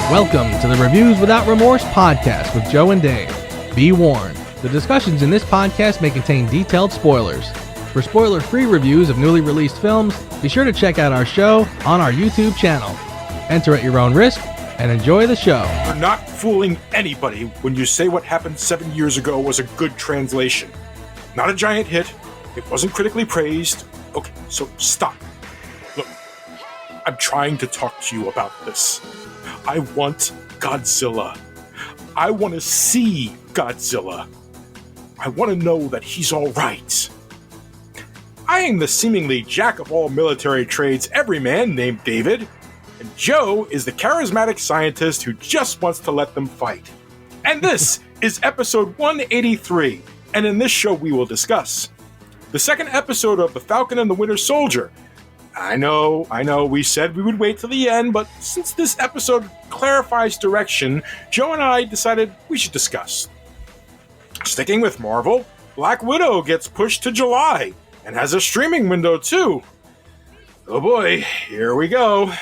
Welcome to the Reviews Without Remorse podcast with Joe and Dave. Be warned, the discussions in this podcast may contain detailed spoilers. For spoiler-free reviews of newly released films, be sure to check out our show on our YouTube channel. Enter at your own risk and enjoy the show. You're not fooling anybody when you say what happened 7 years ago was a good translation. Not a giant hit. It wasn't critically praised. Okay, so stop. Look, I'm trying to talk to you about this. I want Godzilla. I want to see Godzilla. I want to know that he's all right. I am the seemingly jack-of-all military trades everyman named David, and Joe is the charismatic scientist who just wants to let them fight. And this is episode 183, and in this show we will discuss the second episode of The Falcon and the Winter Soldier. I know, we said we would wait till the end, but since this episode clarifies direction, Joe and I decided we should discuss. Sticking with Marvel, Black Widow gets pushed to July, and has a streaming window too. Oh boy, here we go.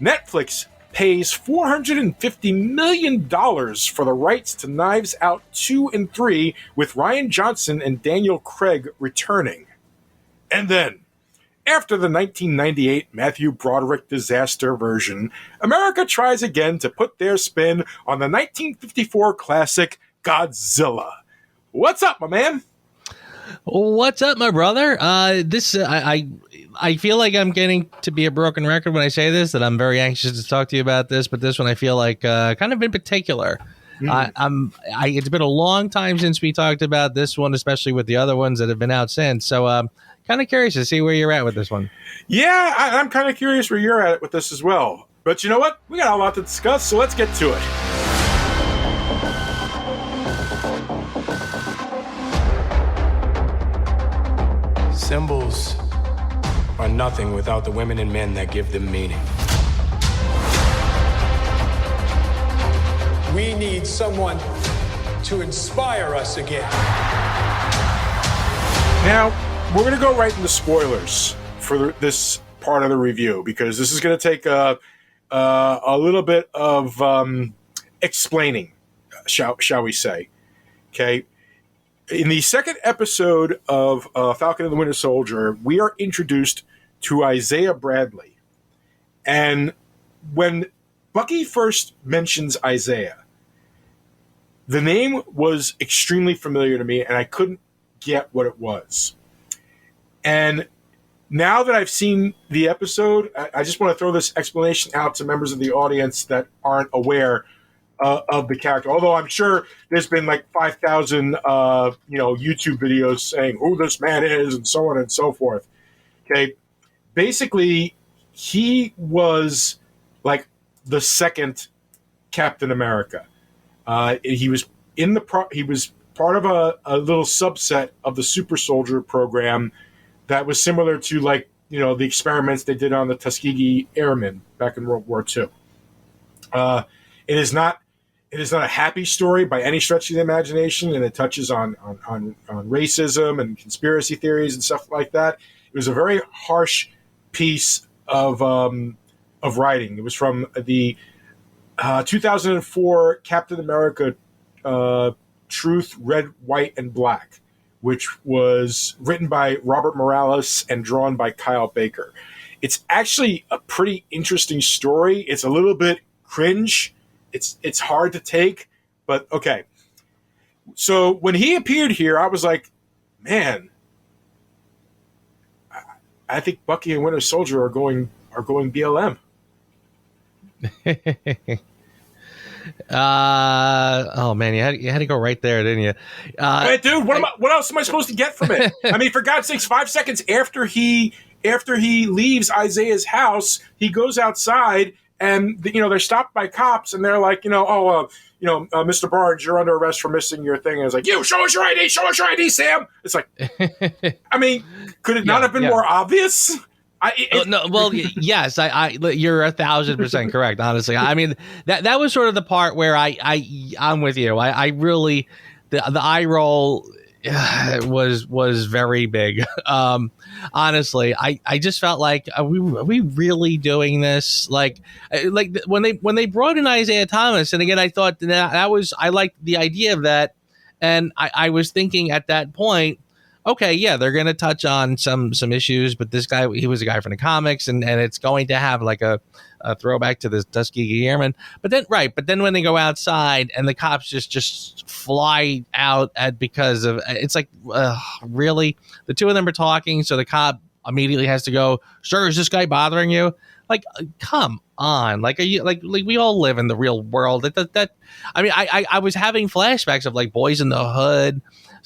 Netflix pays $450 million for the rights to Knives Out 2 and 3, with Rian Johnson and Daniel Craig returning. And then, after the 1998 Matthew Broderick disaster version, America tries again to put their spin on the 1954 classic Godzilla. What's up, my man? What's up, my brother? I feel like I'm getting to be a broken record when I say this, that I'm very anxious to talk to you about this, but this one I feel like kind of in particular. It's been a long time since we talked about this one, especially with the other ones that have been out since. So kind of curious to see where you're at with this one. Yeah, I'm kind of curious where you're at with this as well. But you know what? We got a lot to discuss, so let's get to it. Symbols are nothing without the women and men that give them meaning. We need someone to inspire us again. Now, we're going to go right into spoilers for this part of the review, because this is going to take a little bit of explaining, shall we say. Okay. In the second episode of Falcon and the Winter Soldier, we are introduced to Isaiah Bradley. And when Bucky first mentions Isaiah, the name was extremely familiar to me, and I couldn't get what it was. And now that I've seen the episode, I just want to throw this explanation out to members of the audience that aren't aware of the character. Although I'm sure there's been like 5,000 YouTube videos saying who this man is and so on and so forth. Okay, basically he was like the second Captain America. He was part of a little subset of the Super Soldier program that was similar to, like, the experiments they did on the Tuskegee Airmen back in World War II. It is not a happy story by any stretch of the imagination, and it touches on racism and conspiracy theories and stuff like that. It was a very harsh piece of writing. It was from the 2004 Captain America Truth, Red, White, and Black, which was written by Robert Morales and drawn by Kyle Baker. It's actually a pretty interesting story. It's a little bit cringe. It's hard to take, but okay. So when he appeared here, I was like, man, I think Bucky and Winter Soldier are going BLM. Oh man, you had to go right there, didn't you? Hey, dude, what else am I supposed to get from it? I mean, for God's sakes, 5 seconds after he leaves Isaiah's house, he goes outside, and they're stopped by cops, and they're like, Mr. Barnes, you're under arrest for missing your thing. And it's like, you show us your ID, Sam. It's like, I mean, could it not have been more obvious? Yes, you're 1,000% correct. Honestly, I mean that was sort of the part where I'm with you. I really the eye roll was very big. Honestly, I just felt like, are we really doing this? Like when they brought in Isaiah Thomas, and again, I thought that was, I liked the idea of that, and I was thinking at that point, okay, yeah, they're going to touch on some issues, but this guy, he was a guy from the comics, and it's going to have like a throwback to this Tuskegee Airmen. But then when they go outside and the cops just fly out because of, it's like, really, the two of them are talking, so the cop immediately has to go, sir, is this guy bothering you? Like, come on. Like, are you like we all live in the real world? That I mean, I was having flashbacks of like Boys in the Hood,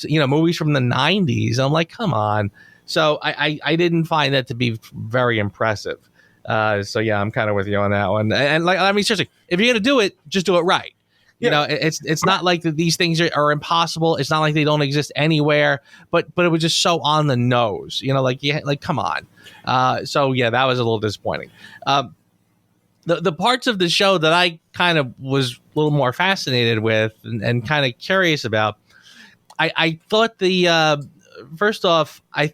movies from the 90s. I'm like, come on. So I didn't find that to be very impressive. So yeah, I'm kind of with you on that one. And like, I mean, seriously, if you're gonna do it, just do it right. Yeah. It's not like these things are impossible. It's not like they don't exist anywhere. But it was just so on the nose. Like come on. So yeah, that was a little disappointing. The parts of the show that I kind of was a little more fascinated with and kind of curious about, I thought first off, I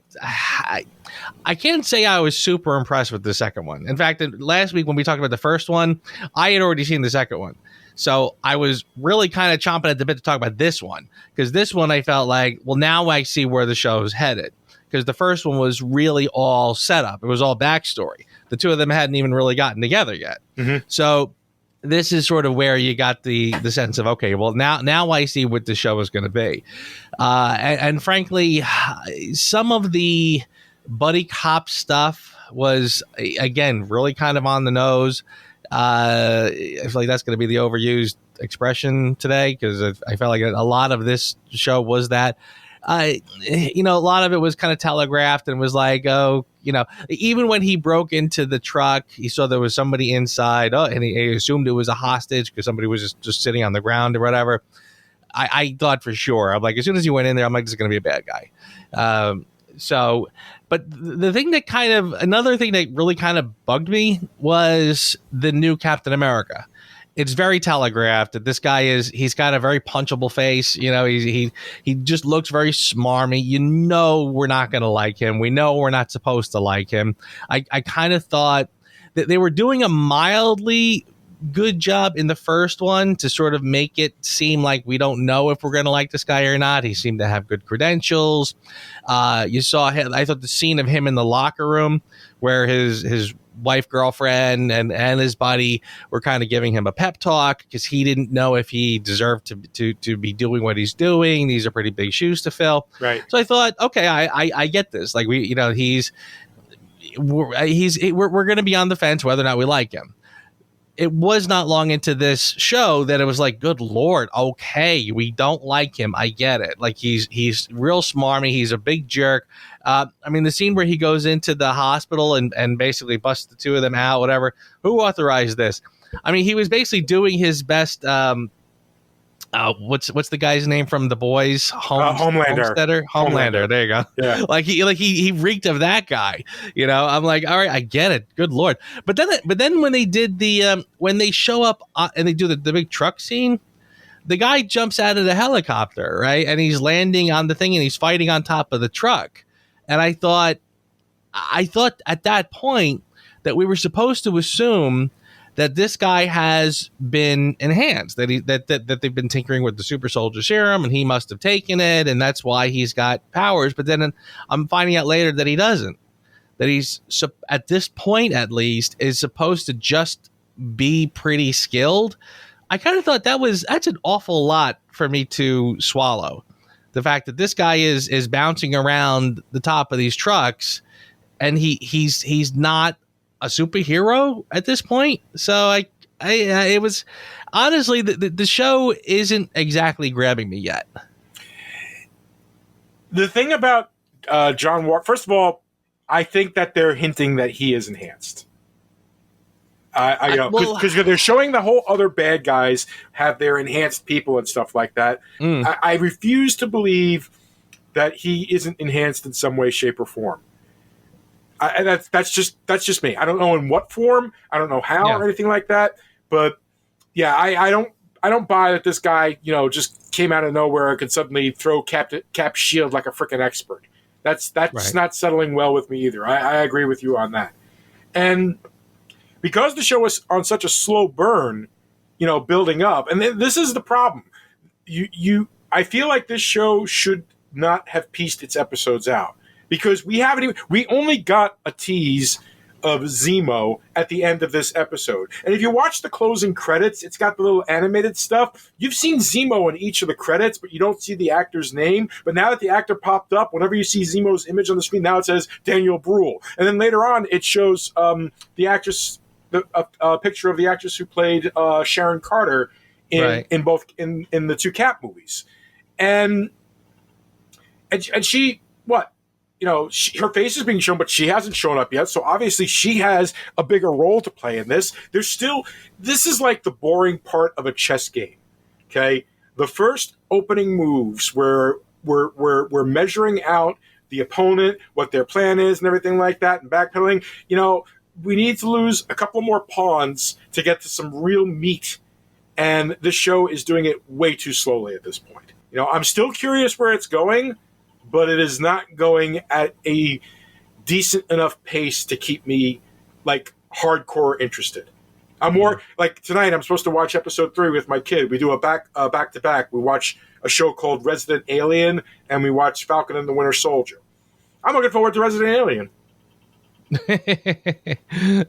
can't say I was super impressed with the second one. In fact, last week when we talked about the first one, I had already seen the second one. So I was really kind of chomping at the bit to talk about this one, because this one I felt like, well, now I see where the show is headed, because the first one was really all set up. It was all backstory. The two of them hadn't even really gotten together yet. Mm-hmm. So this is sort of where you got the sense of, okay, well, now I see what the show is going to be. And frankly, some of the buddy cop stuff was, again, really kind of on the nose. I feel like that's going to be the overused expression today, because I felt like a lot of this show was that. A lot of it was kind of telegraphed and was like, even when he broke into the truck, he saw there was somebody inside, and he assumed it was a hostage because somebody was just sitting on the ground or whatever. I thought for sure, I'm like, as soon as he went in there, I'm like, this is going to be a bad guy. But another thing that really kind of bugged me was the new Captain America. It's very telegraphed that this guy he's got a very punchable face. He just looks very smarmy. We're not going to like him. We know we're not supposed to like him. I kind of thought that they were doing a mildly good job in the first one to sort of make it seem like we don't know if we're going to like this guy or not. He seemed to have good credentials. You saw I thought the scene of him in the locker room where his wife, girlfriend, and his buddy were kind of giving him a pep talk because he didn't know if he deserved to be doing what he's doing. These are pretty big shoes to fill. Right. So I thought, okay, I get this. Like we're going to be on the fence whether or not we like him. It was not long into this show that it was like, good Lord, okay, we don't like him. I get it. Like he's real smarmy. He's a big jerk. The scene where he goes into the hospital and basically busts the two of them out, whatever. Who authorized this? I mean, he was basically doing his best. What's the guy's name from The Boys? Homelander. Homelander. There you go. Yeah. he reeked of that guy. I'm like, all right, I get it. Good Lord. But then when they did when they show up and they do the big truck scene, the guy jumps out of the helicopter, right? And he's landing on the thing and he's fighting on top of the truck. And I thought at that point that we were supposed to assume that this guy has been enhanced, that they've been tinkering with the super soldier serum and he must have taken it, and that's why he's got powers. But then I'm finding out later that he doesn't, that he's, at this point at least, is supposed to just be pretty skilled. I kind of thought that's an awful lot for me to swallow. The fact that this guy is bouncing around the top of these trucks and he's not a superhero at this point. So it was honestly the show isn't exactly grabbing me yet. The thing about John Walker, first of all, I think that they're hinting that he is enhanced. Because they're showing the whole other bad guys have their enhanced people and stuff like that. I refuse to believe that he isn't enhanced in some way, shape, or form. And that's just me. I don't know in what form. I don't know how or anything like that. But yeah, I don't buy that this guy, just came out of nowhere and could suddenly throw Cap shield like a freaking expert. That's Right. not settling well with me either. I agree with you on that. And because the show was on such a slow burn, building up, and this is the problem. I feel like this show should not have pieced its episodes out, because we only got a tease of Zemo at the end of this episode. And if you watch the closing credits, it's got the little animated stuff. You've seen Zemo in each of the credits, but you don't see the actor's name. But now that the actor popped up, whenever you see Zemo's image on the screen, now it says Daniel Bruhl. And then later on, it shows the actress, a picture of the actress who played Sharon Carter in both in the two Cap movies. And she, what? Her face is being shown, but she hasn't shown up yet. So obviously she has a bigger role to play in this. This is like the boring part of a chess game. Okay. The first opening moves where we're measuring out the opponent, what their plan is and everything like that, and backpedaling. We need to lose a couple more pawns to get to some real meat. And this show is doing it way too slowly at this point. I'm still curious where it's going, but it is not going at a decent enough pace to keep me like hardcore interested. I'm more like tonight. I'm supposed to watch episode 3 with my kid. We do a back to back. We watch a show called Resident Alien, and we watch Falcon and the Winter Soldier. I'm looking forward to Resident Alien.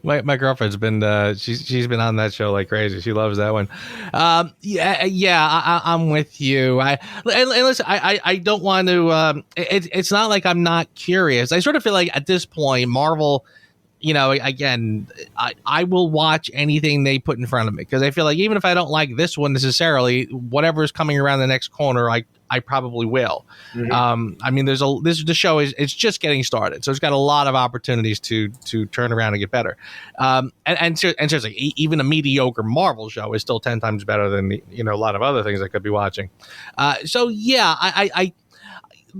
my girlfriend's been she's been on that show like crazy. She loves that one. I'm with you. And listen, I don't want to. It's not like I'm not curious. I sort of feel like at this point, Marvel, again, I will watch anything they put in front of me, because I feel like even if I don't like this one necessarily, whatever's coming around the next corner, I probably will. Mm-hmm. I mean, the show it's just getting started, so it's got a lot of opportunities to turn around and get better. And seriously, even a mediocre Marvel show is still 10 times better than a lot of other things I could be watching. So yeah, I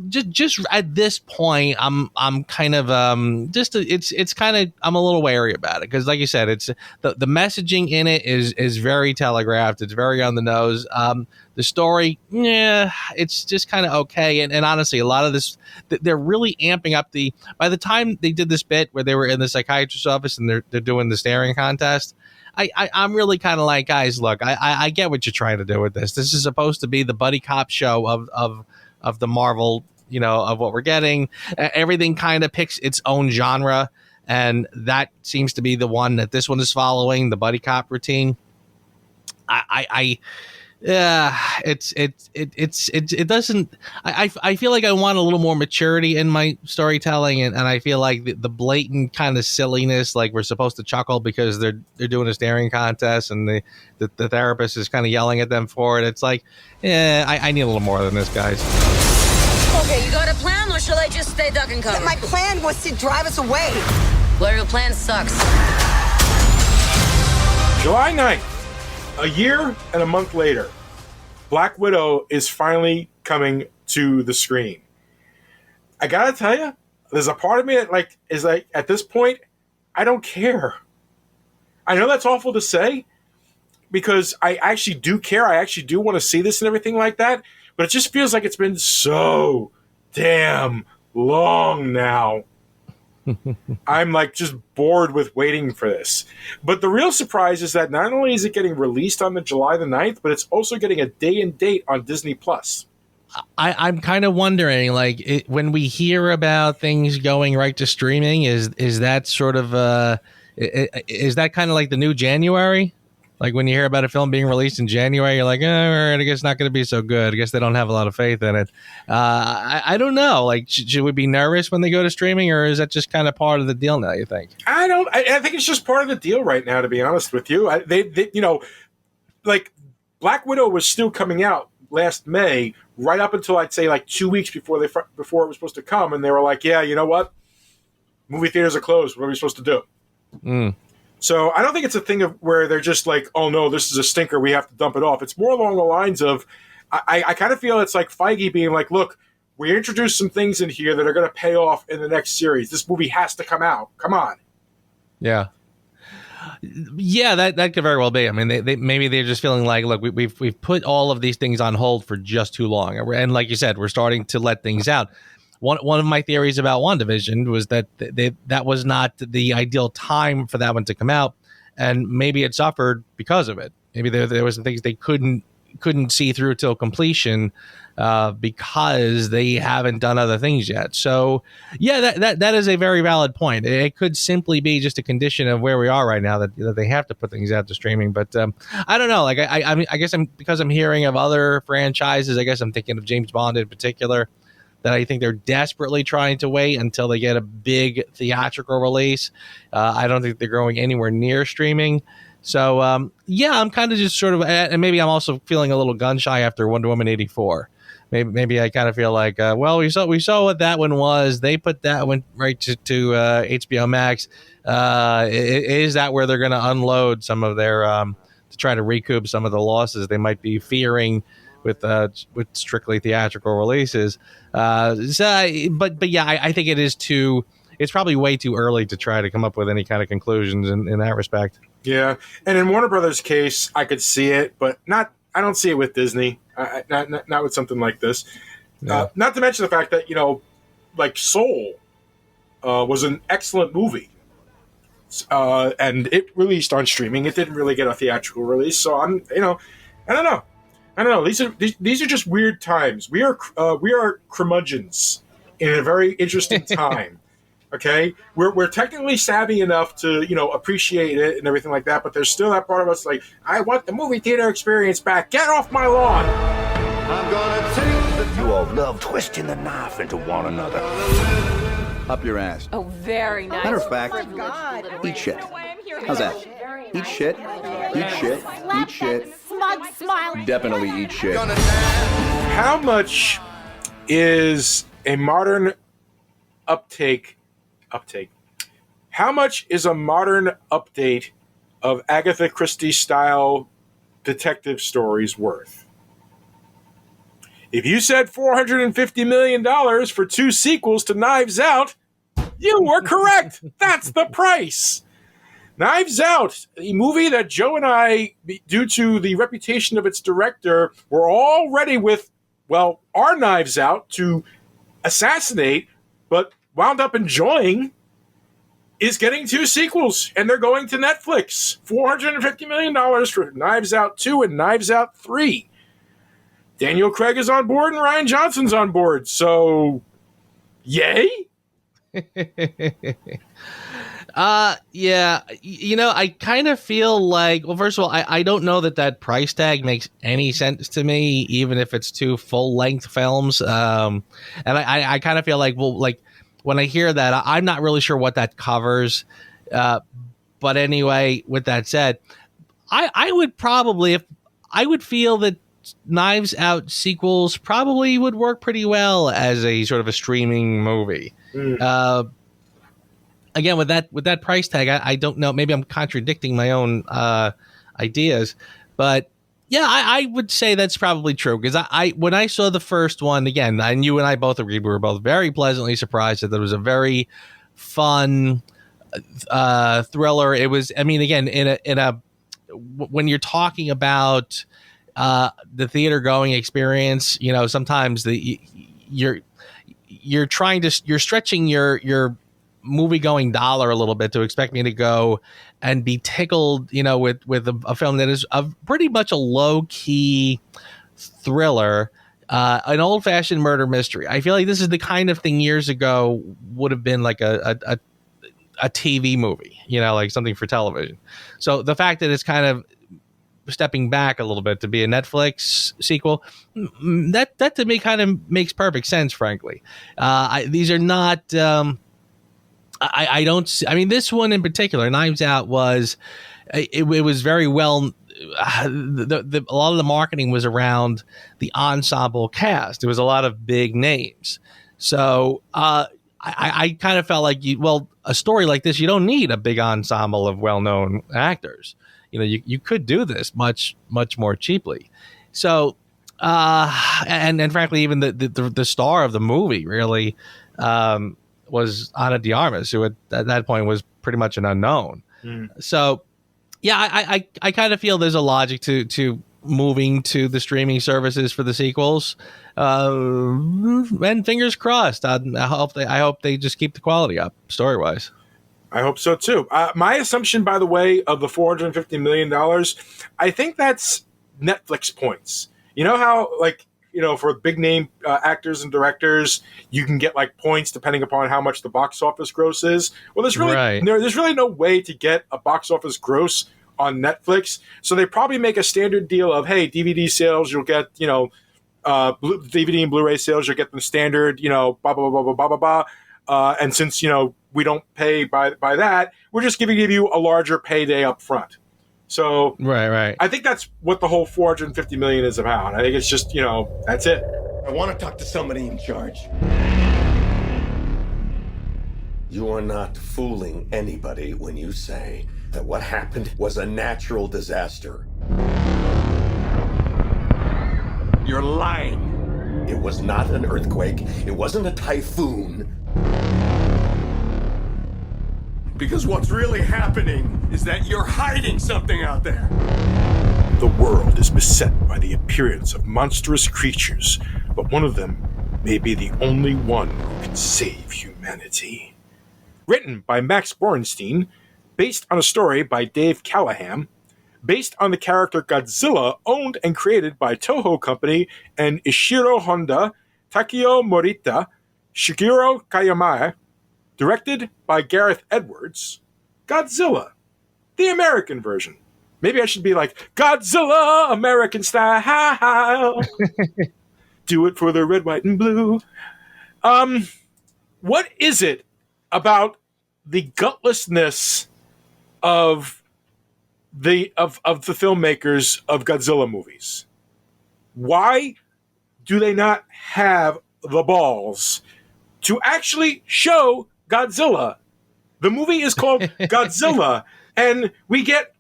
just at this point, I'm kind of it's kind of, I'm a little wary about it, because like you said, it's the messaging in it is very telegraphed. It's very on the nose. The story, it's just kind of okay. And honestly, a lot of this, they're really amping up by the time they did this bit where they were in the psychiatrist's office and they're doing the staring contest, I'm really kind of like, guys, look, I get what you're trying to do with this. This is supposed to be the buddy cop show of the Marvel, of what we're getting. Everything kind of picks its own genre, and that seems to be the one that this one is following, the buddy cop routine. It doesn't. I feel like I want a little more maturity in my storytelling, and I feel like the blatant kind of silliness, like we're supposed to chuckle because they're doing a staring contest, and the therapist is kind of yelling at them for it. It's like, I need a little more than this, guys. Okay, you got a plan, or shall I just stay duck and cover? My plan was to drive us away. Well, your plan sucks. July 9th, a year and a month later, Black Widow is finally coming to the screen. I gotta tell you, there's a part of me that is at this point, I don't care. I know that's awful to say, because I actually do care. I actually do want to see this and everything like that. But it just feels like it's been so damn long now. I'm just bored with waiting for this. But the real surprise is that not only is it getting released on the July the 9th, but it's also getting a day and date on Disney Plus. I'm kind of wondering, when we hear about things going right to streaming, is that sort of is that kind of like the new January? Like when you hear about a film being released in January, you're like, all right, I guess it's not going to be so good. I guess they don't have a lot of faith in it. I don't know. Should we be nervous when they go to streaming, or is that just kind of part of the deal now, you think? I think it's just part of the deal right now, to be honest with you. They Black Widow was still coming out last May, right up until I'd say 2 weeks before it was supposed to come. And they were like, yeah, you know what? Movie theaters are closed. What are we supposed to do? Mm. So I don't think it's a thing of where they're just like, oh no, this is a stinker, we have to dump it off. It's more along the lines of, I kind of feel it's like Feige being like, look, we introduced some things in here that are going to pay off in the next series. This movie has to come out. Come on. Yeah. Yeah, that could very well be. I mean, they maybe they're just feeling like, look, we've put all of these things on hold for just too long, and like you said, we're starting to let things out. One of my theories about WandaVision was that that was not the ideal time for that one to come out, and maybe it suffered because of it. Maybe there was some things they couldn't see through till completion because they haven't done other things yet. So yeah, that is a very valid point. It could simply be just a condition of where we are right now that they have to put things out to streaming. But I don't know. Like I mean, I guess because I'm hearing of other franchises. I guess I'm thinking of James Bond in particular, that I think they're desperately trying to wait until they get a big theatrical release. I don't think they're going anywhere near streaming. So, yeah, I'm kind of just sort of, and maybe I'm also feeling a little gun shy after Wonder Woman 84. Maybe I kind of feel like, well, we saw what that one was. They put that one right to HBO Max. Is that where they're going to unload some of their, to try to recoup some of the losses they might be fearing with strictly theatrical releases? But yeah, I think it's probably way too early to try to come up with any kind of conclusions in that respect. Yeah, and in Warner Brothers' case, I could see it, but not. I don't see it with Disney. Not with something like this. No. Not to mention the fact that like Soul, was an excellent movie, and it released on streaming. It didn't really get a theatrical release, so I don't know. These are just weird times. We are curmudgeons in a very interesting time. Okay, we're technically savvy enough to appreciate it and everything like that, but there's still that part of us like, I want the movie theater experience back. Get off my lawn. I'm gonna take you all love twisting the knife into one another. Up your ass. Oh, very nice. Matter of fact, eat shit. How's that? Eat shit. Eat shit. Eat shit. Smug smile. Definitely eat shit. How much is a modern uptake? How much is a modern update of Agatha Christie style detective stories worth? If you said $450 million for 2 sequels to Knives Out, you were correct. That's the price. Knives Out, a movie that Joe and I, due to the reputation of its director, were all ready with, our Knives Out to assassinate, but wound up enjoying, is getting 2 sequels, and they're going to Netflix. $450 million for Knives Out 2 and Knives Out 3. Daniel Craig is on board and Ryan Johnson's on board, so yay? Yeah, I kind of feel like, well, first of all, I don't know that price tag makes any sense to me, even if it's 2 full-length films. And I kind of feel like, well, like, when I hear that, I'm not really sure what that covers. But anyway, with that said, I would feel that Knives Out sequels probably would work pretty well as a sort of a streaming movie. Again, with that price tag, I don't know. Maybe I'm contradicting my own ideas, but yeah, I would say that's probably true, because I when I saw the first one, again, and you and I both agreed, we were both very pleasantly surprised that it was a very fun thriller. It was, I mean, again, in a when you're talking about the theater going experience, sometimes you're stretching your movie going dollar a little bit to expect me to go and be tickled, with a film that is pretty much a low key thriller, an old fashioned murder mystery. I feel like this is the kind of thing years ago would have been like a TV movie, like something for television. So the fact that it's kind of stepping back a little bit to be a Netflix sequel, that to me kind of makes perfect sense, frankly. These are not, I don't, I mean, this one in particular, Knives Out, it was very well, a lot of the marketing was around the ensemble cast. There was a lot of big names. So I kind of felt like, a story like this, you don't need a big ensemble of well-known actors. You could do this much, much more cheaply. So, and frankly, even the star of the movie really was Ana de Armas, who at that point was pretty much an unknown. So Yeah, I kind of feel there's a logic to moving to the streaming services for the sequels. And fingers crossed. I hope they just keep the quality up story wise. I hope so too. My assumption, by the way, of the $450 million, I think that's Netflix points. You know how, like, for big name actors and directors, you can get like points depending upon how much the box office gross is. Well, there's really no way to get a box office gross on Netflix. So they probably make a standard deal of, hey, DVD sales, you'll get, DVD and Blu-ray sales, you'll get them standard, blah, blah, blah, blah, blah, blah, blah. And since, we don't pay by that, we're just giving you a larger payday up front. So right. I think that's what the whole $450 million is about. I think it's just, that's it. I want to talk to somebody in charge. You are not fooling anybody when you say that what happened was a natural disaster. You're lying. It was not an earthquake. It wasn't a typhoon. Because what's really happening is that you're hiding something out there. The world is beset by the appearance of monstrous creatures, but one of them may be the only one who can save humanity. Written by Max Borenstein, based on a story by Dave Callahan, based on the character Godzilla, owned and created by Toho Company and Ishiro Honda, Takeo Morita, Shigeru Kayama, directed by Gareth Edwards, Godzilla, the American version. Maybe I should be like, Godzilla, American style. Do it for the red, white, and blue. What is it about the gutlessness of the filmmakers of Godzilla movies? Why do they not have the balls to actually show Godzilla? The movie is called Godzilla, and we get,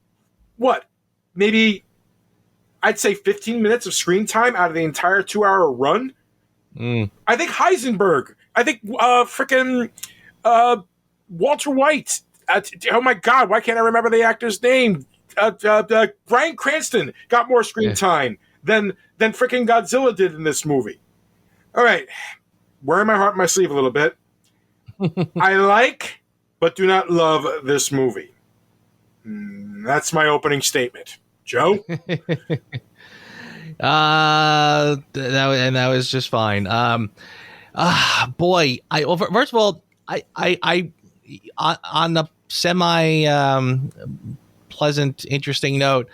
what, maybe, I'd say 15 minutes of screen time out of the entire 2-hour run? I think Heisenberg, I think frickin' Walter White, oh my God, why can't I remember the actor's name? Bryan Cranston got more screen time than frickin' Godzilla did in this movie. All right, wearing my heart on my sleeve a little bit. I like, but do not love this movie. That's my opening statement. Joe? That was just fine. Boy, first of all, I on a semi pleasant, interesting note,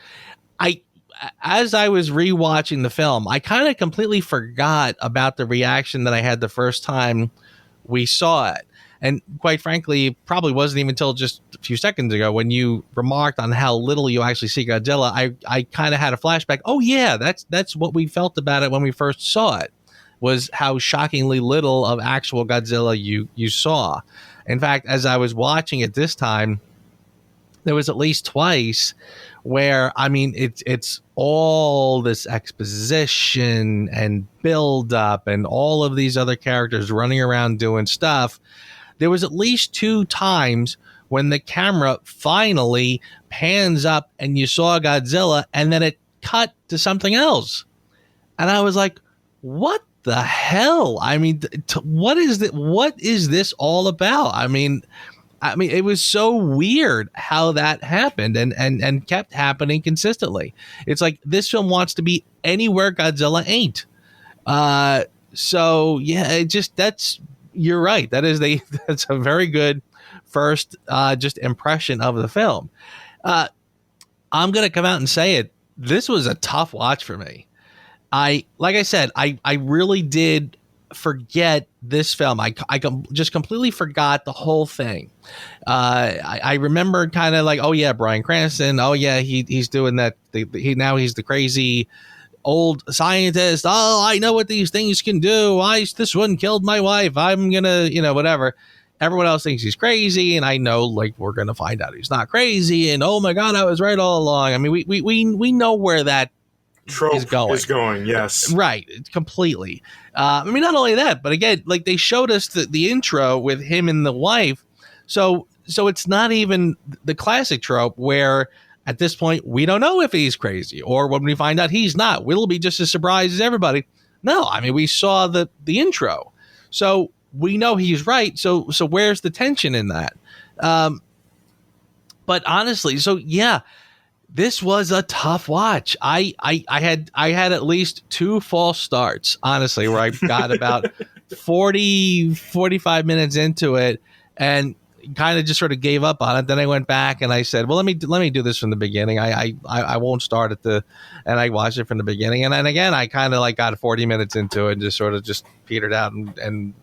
as I was rewatching the film, I kind of completely forgot about the reaction that I had the first time we saw it. And quite frankly, it probably wasn't even until just a few seconds ago when you remarked on how little you actually see Godzilla. I kind of had a flashback. Oh yeah, that's what we felt about it when we first saw it, was how shockingly little of actual Godzilla you saw. In fact, as I was watching it this time, there was at least twice where, I mean, it's all this exposition and build up and all of these other characters running around doing stuff. There was at least 2 times when the camera finally pans up and you saw Godzilla and then it cut to something else. And I was like, what the hell? I mean, what is this all about? I mean, it was so weird how that happened and kept happening consistently. It's like this film wants to be anywhere Godzilla ain't. So yeah, you're right. That's a very good first just impression of the film. I'm gonna come out and say it. This was a tough watch for me. Like I said, I really did forget this film. I just completely forgot the whole thing. I remember kind of like, oh yeah, Bryan Cranston. Oh yeah, he's doing that. He's the crazy old scientist. Oh, I know what these things can do. This one killed my wife. I'm gonna, whatever. Everyone else thinks he's crazy, and I know, like, we're gonna find out he's not crazy. And oh my God, I was right all along. I mean, we know where that trope is going. Yes, right, completely. I mean, not only that, but again, like, they showed us the intro with him and the wife. So it's not even the classic trope where At this point, we don't know if he's crazy, or when we find out he's not, we'll be just as surprised as everybody. No, I mean, we saw the intro, so we know he's right. So where's the tension in that? But honestly, so yeah, this was a tough watch. I had at least 2 false starts, honestly, where I got about 45 minutes into it and kind of just sort of gave up on it. Then I went back and I said, well, let me do this from the beginning. I won't start and I watched it from the beginning. And then again, I kind of like got 40 minutes into it and just sort of just petered out and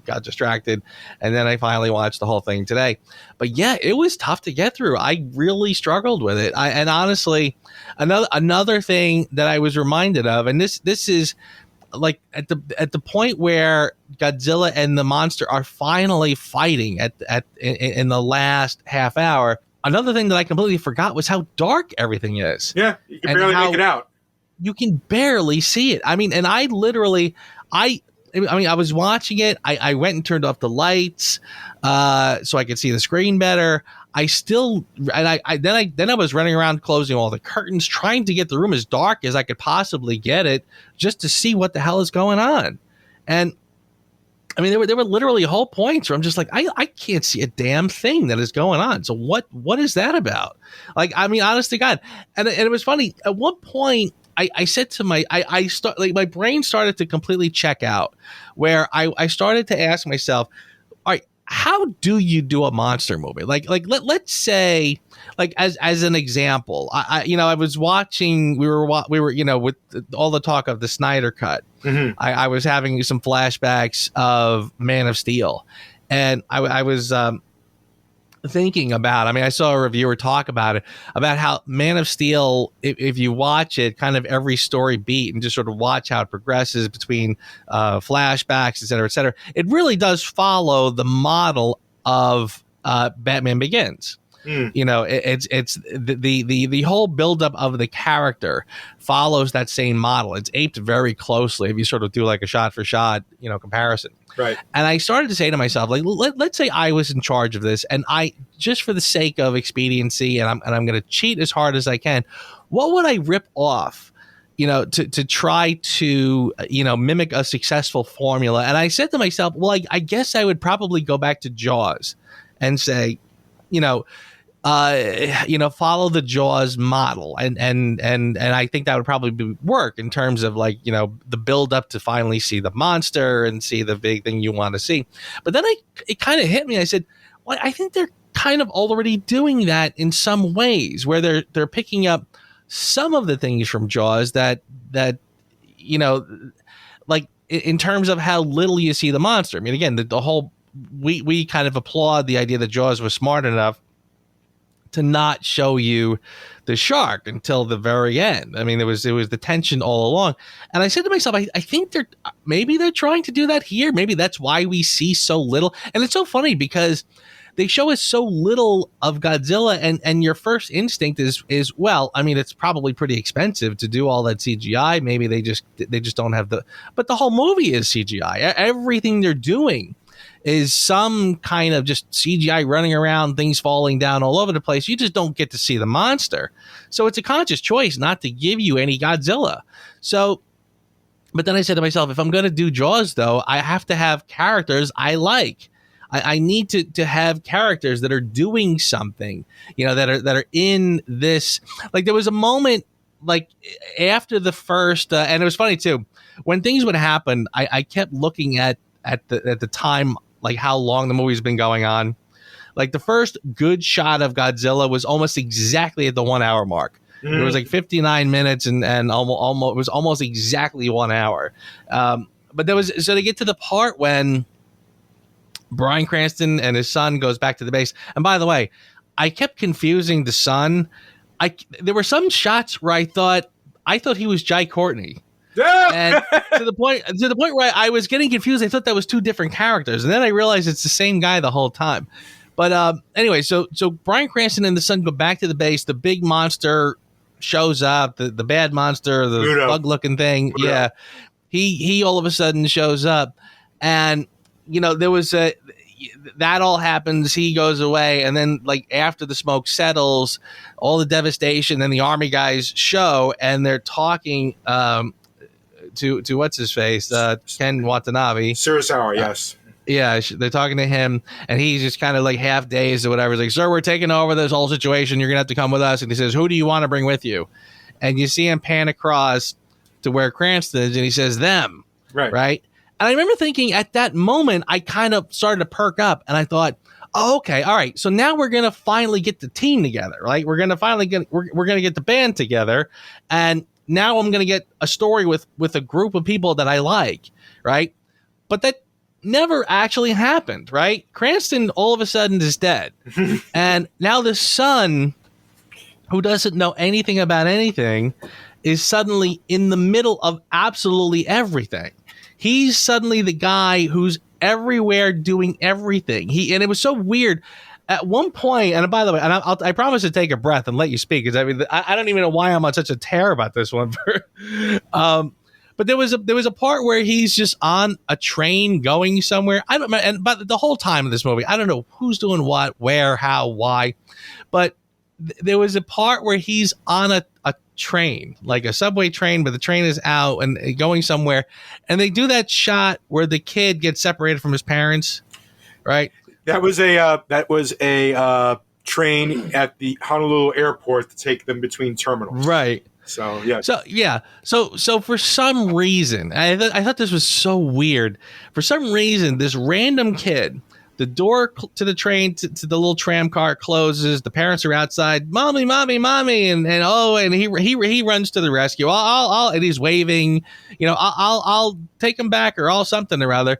got distracted. And then I finally watched the whole thing today. But yeah, it was tough to get through. I really struggled with it. And honestly, another thing that I was reminded of, and this is like at the point where Godzilla and the monster are finally fighting in the last half hour. Another thing that I completely forgot was how dark everything is. Yeah, you can barely make it out. You can barely see it. I mean, and I was watching it. I went and turned off the lights so I could see the screen better. I was running around closing all the curtains, trying to get the room as dark as I could possibly get it, just to see what the hell is going on. And I mean, there were literally whole points where I'm just like, I can't see a damn thing that is going on. So what is that about? Like, I mean, honest to God. And it was funny. At one point, I said to my brain started to completely check out, where I started to ask myself, all right, how do you do a monster movie? Let's say, like, as an example, I was watching, we were with all the talk of the Snyder Cut. Mm-hmm. I was having some flashbacks of Man of Steel, and I was thinking about, I mean, I saw a reviewer talk about it, about how Man of Steel, if you watch it, kind of every story beat and just sort of watch how it progresses between flashbacks, et cetera, it really does follow the model of Batman Begins. You know, it's the whole buildup of the character follows that same model. It's aped very closely if you sort of do like a shot for shot, comparison. Right. And I started to say to myself, like, let's say I was in charge of this, and I, just for the sake of expediency, and I'm going to cheat as hard as I can, what would I rip off, to try to, mimic a successful formula? And I said to myself, well, I guess I would probably go back to Jaws and say, follow the Jaws model, and I think that would probably work in terms of, like, the build up to finally see the monster and see the big thing you want to see. But then it kind of hit me. I said, well, I think they're kind of already doing that in some ways, where they're picking up some of the things from Jaws that like in terms of how little you see the monster. I mean, again, the whole we kind of applaud the idea that Jaws was smart enough to not show you the shark until the very end. I mean, it was the tension all along. And I said to myself, I think they're trying to do that here. Maybe that's why we see so little. And it's so funny because they show us so little of Godzilla, and your first instinct is, well, I mean, it's probably pretty expensive to do all that CGI. Maybe they just don't have but the whole movie is CGI. Everything they're doing is some kind of just CGI running around, things falling down all over the place. You just don't get to see the monster. So it's a conscious choice not to give you any Godzilla. So, but then I said to myself, if I'm going to do Jaws, though, I have to have characters I like. I need to have characters that are doing something, that are in this. Like, there was a moment, like, after the first, and it was funny too, when things would happen, I kept looking at the time, like how long the movie's been going on. Like, the first good shot of Godzilla was almost exactly at the 1 hour mark. It was like 59 minutes and almost it was almost exactly 1 hour. But there was, so to get to the part when Bryan Cranston and his son goes back to the base. And by the way, I kept confusing the son. There were some shots where I thought he was Jai Courtney. And to the point where I was getting confused. I thought that was two different characters, and then I realized it's the same guy the whole time. But anyway, so Bryan Cranston and the son go back to the base. The big monster shows up, the bad monster, the bug looking thing. Udo. Yeah, he all of a sudden shows up, and there was that all happens. He goes away, and then like after the smoke settles, all the devastation, then the army guys show, and they're talking to what's his face, Ken Watanabe. Kurosawa, yes. Yeah, they're talking to him, and he's just kind of like half dazed or whatever. He's like, "Sir, we're taking over this whole situation. You're gonna have to come with us." And he says, "Who do you want to bring with you?" And you see him pan across to where Cranston is, and he says, "Them." Right. And I remember thinking at that moment, I kind of started to perk up, and I thought, "Oh, okay, all right. So now we're gonna finally get the team together, right? We're gonna finally we're gonna get the band together, and now I'm gonna get a story with a group of people that I like, right?" But that never actually happened, right? Cranston all of a sudden is dead. And now the son, who doesn't know anything about anything, is suddenly in the middle of absolutely everything. He's suddenly the guy who's everywhere doing everything. And it was so weird. At one point, and by the way, and I promise to take a breath and let you speak, because I mean, I don't even know why I'm on such a tear about this one. But there was a part where he's just on a train going somewhere. I don't know, but the whole time of this movie, I don't know who's doing what, where, how, why. But there was a part where he's on a train, like a subway train, but the train is out and going somewhere, and they do that shot where the kid gets separated from his parents, right? That was a train at the Honolulu airport to take them between terminals, right? So yeah. So for some reason, I thought this was so weird. For some reason, this random kid, the door to the train to the little tram car closes. The parents are outside. Mommy, and he runs to the rescue. And he's waving. I'll take him back, or all something or other.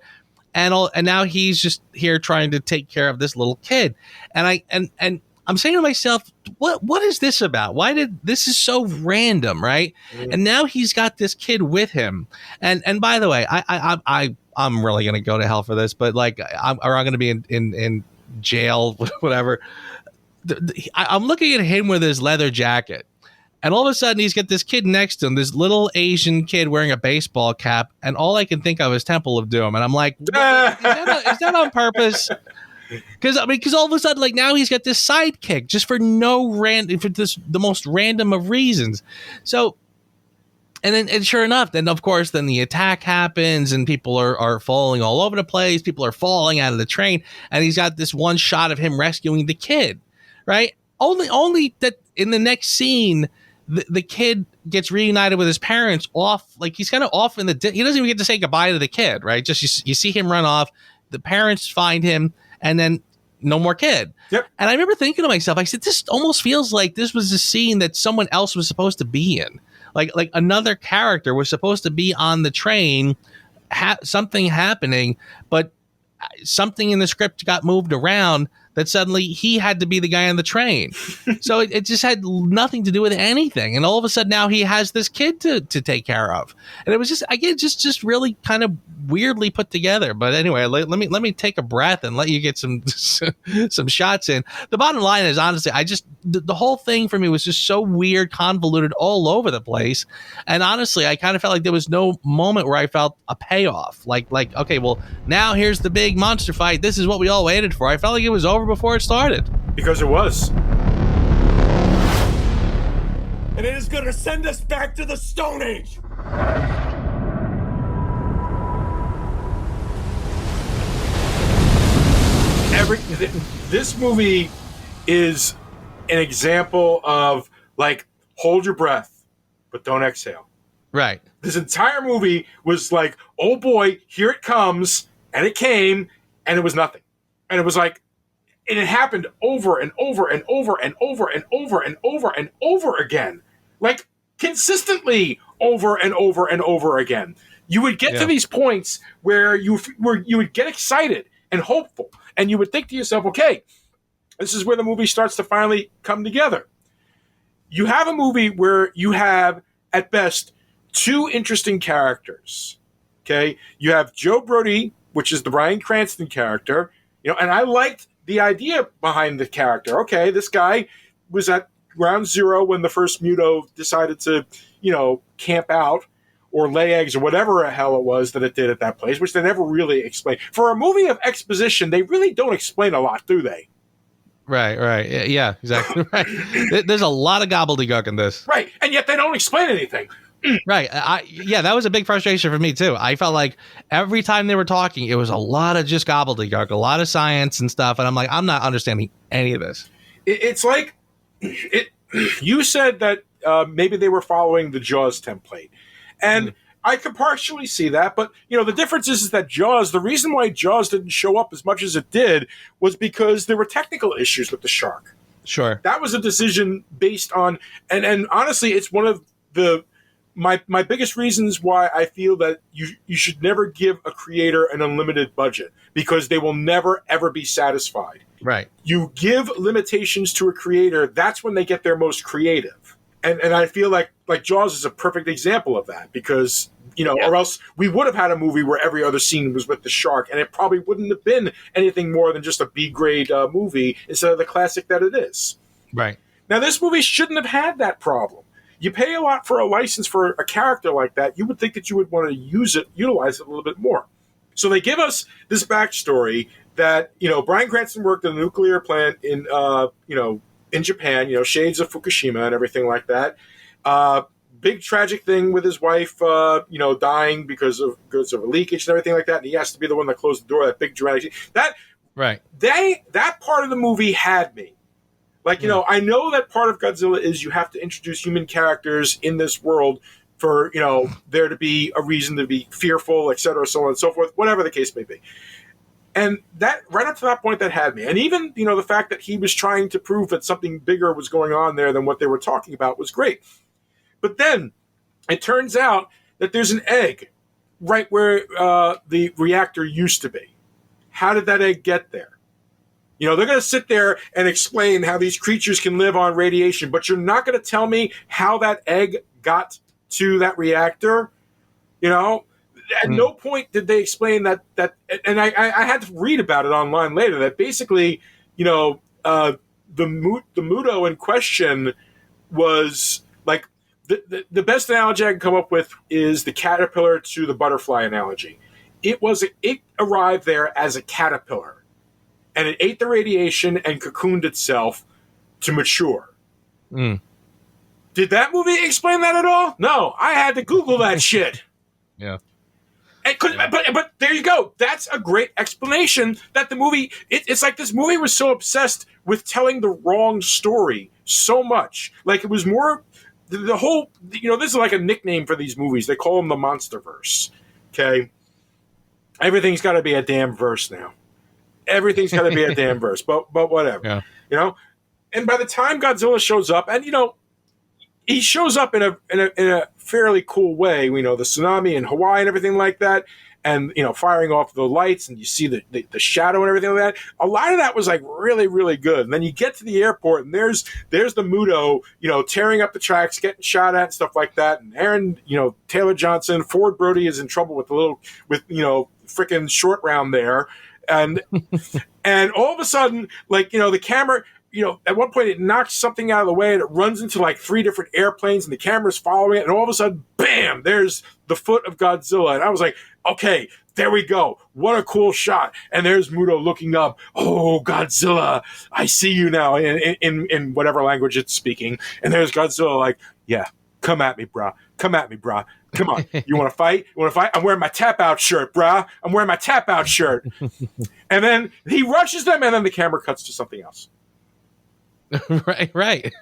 And now he's just here trying to take care of this little kid. And I'm saying to myself, what is this about? This is so random, right? Mm. And now he's got this kid with him. And by the way, I'm really going to go to hell for this, but like, I'm going to be in jail, whatever. I'm looking at him with his leather jacket. And all of a sudden he's got this kid next to him, this little Asian kid wearing a baseball cap. And all I can think of is Temple of Doom. And I'm like, is that on purpose? Because all of a sudden, like, now he's got this sidekick just for the most random of reasons. So, and sure enough, then of course, then the attack happens, and people are falling all over the place. People are falling out of the train, and he's got this one shot of him rescuing the kid, right? Only that in the next scene, the kid gets reunited with his parents off, like he's kind of off he doesn't even get to say goodbye to the kid, right? Just you see him run off. The parents find him. And then no more kid. Yep. And I remember thinking to myself, I said, this almost feels like this was a scene that someone else was supposed to be in. Like another character was supposed to be on the train, something happening, but something in the script got moved around that suddenly he had to be the guy on the train. So it just had nothing to do with anything. And all of a sudden now he has this kid to take care of. And it was just, again, just really kind of weirdly put together. But anyway, let me take a breath and let you get some shots in. The bottom line is, honestly, the whole thing for me was just so weird, convoluted, all over the place. And honestly, I kind of felt like there was no moment where I felt a payoff. Like, okay, well, now here's the big monster fight. This is what we all waited for. I felt like it was over before it started. Because it was. And it is going to send us back to the Stone Age. This movie is an example of, like, hold your breath, but don't exhale. Right. This entire movie was like, oh boy, here it comes, and it came, and it was nothing. And it was like, and it happened over and over and over and over and over and over and over again. Like, consistently over and over and over again. You would get to these points where you would get excited and hopeful, and you would think to yourself, okay, this is where the movie starts to finally come together. You have a movie where you have, at best, two interesting characters. Okay? You have Joe Brody, which is the Bryan Cranston character, and I liked the idea behind the character. Okay, this guy was at ground zero when the first Muto decided to, camp out. or lay eggs or whatever the hell it was that it did at that place, which they never really explained. For a movie of exposition, they really don't explain a lot, do they? Right. Yeah, exactly. Right. There's a lot of gobbledygook in this. Right, and yet they don't explain anything. Right. Yeah, that was a big frustration for me too. I felt like every time they were talking, it was a lot of just gobbledygook, a lot of science and stuff, and I'm like, I'm not understanding any of this. It's like you said that maybe they were following the Jaws template, and I could partially see that. But the difference is that Jaws, the reason why Jaws didn't show up as much as it did was because there were technical issues with the shark. Sure, that was a decision based on, and honestly, it's one of the my biggest reasons why I feel that you should never give a creator an unlimited budget, because they will never ever be satisfied. Right. You give limitations to a creator, that's when they get their most creative. And I feel like Jaws is a perfect example of that, because or else we would have had a movie where every other scene was with the shark, and it probably wouldn't have been anything more than just a B-grade movie instead of the classic that it is. Right. Now, this movie shouldn't have had that problem. You pay a lot for a license for a character like that. You would think that you would want to utilize it a little bit more. So they give us this backstory that, Bryan Cranston worked in a nuclear plant in Japan, shades of Fukushima and everything like that. Big tragic thing with his wife, dying because of a leakage and everything like that. And he has to be the one that closed the door. That big dramatic. That part of the movie had me. I know that part of Godzilla is you have to introduce human characters in this world for, there to be a reason to be fearful, et cetera, so on and so forth, whatever the case may be. And that, right up to that point, that had me. And even, the fact that he was trying to prove that something bigger was going on there than what they were talking about was great. But then it turns out that there's an egg right where the reactor used to be. How did that egg get there? They're going to sit there and explain how these creatures can live on radiation, but you're not going to tell me how that egg got to that reactor. At no point did they explain that, and I had to read about it online later, that basically, the Muto in question was like, the best analogy I can come up with is the caterpillar to the butterfly analogy. It arrived there as a caterpillar, and it ate the radiation and cocooned itself to mature. Did that movie explain that at all? No, I had to Google that shit. Yeah. But there you go. That's a great explanation that the movie, it's like this movie was so obsessed with telling the wrong story so much. Like, it was more, the whole, this is like a nickname for these movies. They call them the Monsterverse. Okay? Everything's got to be a damn verse now. Everything's got to be a damn verse, but whatever, And by the time Godzilla shows up, and he shows up in a fairly cool way. The tsunami in Hawaii and everything like that, and firing off the lights, and you see the shadow and everything like that. A lot of that was like really, really good. And then you get to the airport, and there's the Muto, tearing up the tracks, getting shot at and stuff like that. And Aaron, Taylor Johnson, Ford Brody is in trouble with freaking short round there. And all of a sudden, the camera, at one point it knocks something out of the way and it runs into like 3 different airplanes and the camera's following it. And all of a sudden, bam, there's the foot of Godzilla. And I was like, okay, there we go. What a cool shot. And there's Muto looking up. Oh, Godzilla, I see you now in whatever language it's speaking. And there's Godzilla like, yeah, come at me, brah. Come at me, brah. Come on. You want to fight? You want to fight? I'm wearing my tap-out shirt, brah. I'm wearing my tap-out shirt. And then he rushes them, and then the camera cuts to something else. Right.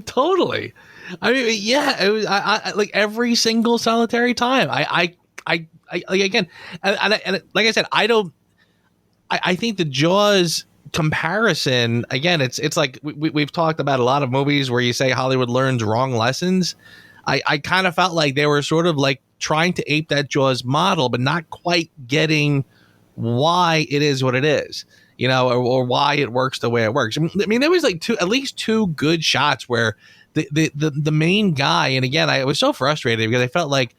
Totally. I mean, yeah, it was, I like every single solitary time. I like, again, and like I said, I think the Jaws comparison, again, it's like we've talked about a lot of movies where you say Hollywood learns wrong lessons. I kind of felt like they were sort of like trying to ape that Jaws model, but not quite getting why it is what it is, or why it works the way it works. I mean, there was like at least two good shots where the main guy, and again, I was so frustrated because I felt like,